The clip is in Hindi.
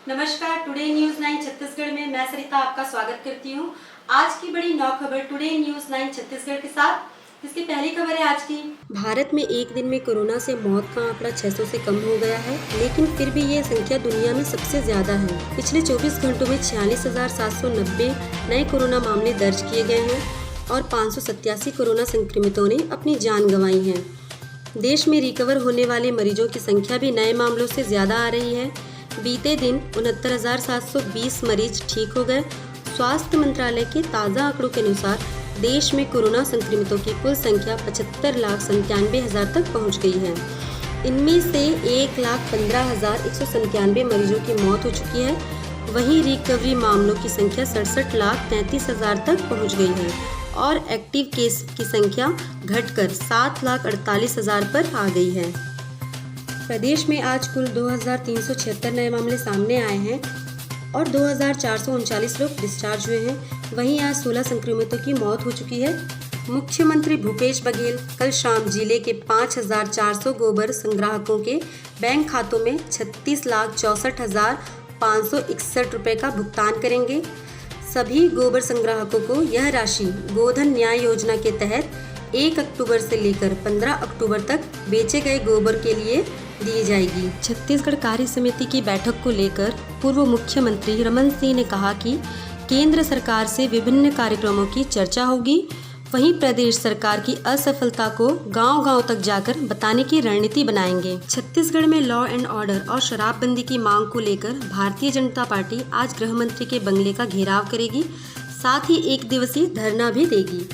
नमस्कार, टुडे न्यूज 9 छत्तीसगढ़ में मैं सरिता आपका स्वागत करती हूँ। आज की बड़ी 9 खबर टुडे न्यूज 9 छत्तीसगढ़ के साथ। इसकी पहली खबर है आज की। भारत में एक दिन में कोरोना से मौत का आंकड़ा 600 से कम हो गया है, लेकिन फिर भी ये संख्या दुनिया में सबसे ज्यादा है। पिछले 24 घंटों में 46,790 नए कोरोना मामले दर्ज किए गए हैं और 587 कोरोना संक्रमितों ने अपनी जान गंवाई है। देश में रिकवर होने वाले मरीजों की संख्या भी नए मामलों से ज्यादा आ रही है। बीते दिन 69,720 मरीज ठीक हो गए। स्वास्थ्य मंत्रालय के ताज़ा आंकड़ों के अनुसार देश में कोरोना संक्रमितों की कुल संख्या 75,97,000 तक पहुंच गई है। इनमें से 1,15,197 मरीजों की मौत हो चुकी है। वहीं रिकवरी मामलों की संख्या 67,33,000 तक पहुंच गई है और एक्टिव केस की संख्या घटकर 7,48,000 पर आ गई है। प्रदेश में आज कुल 2,376 नए मामले सामने आए हैं और 2,439 लोग डिस्चार्ज हुए हैं। वहीं आज 16 संक्रमितों की मौत हो चुकी है। मुख्यमंत्री भूपेश बघेल कल शाम जिले के 5,400 गोबर संग्राहकों के बैंक खातों में 36,64,561 रुपये का भुगतान करेंगे। सभी गोबर संग्राहकों को यह राशि गोधन न्याय योजना के तहत 1 अक्टूबर से लेकर 15 अक्टूबर तक बेचे गए गोबर के लिए दी जाएगी। छत्तीसगढ़ कार्य समिति की बैठक को लेकर पूर्व मुख्यमंत्री रमन सिंह ने कहा कि केंद्र सरकार से विभिन्न कार्यक्रमों की चर्चा होगी। वहीं प्रदेश सरकार की असफलता को गांव-गांव तक जाकर बताने की रणनीति बनाएंगे। छत्तीसगढ़ में लॉ एंड ऑर्डर और शराबबंदी की मांग को लेकर भारतीय जनता पार्टी आज गृह मंत्री के बंगले का घेराव करेगी, साथ ही 1 दिवसीय धरना भी देगी।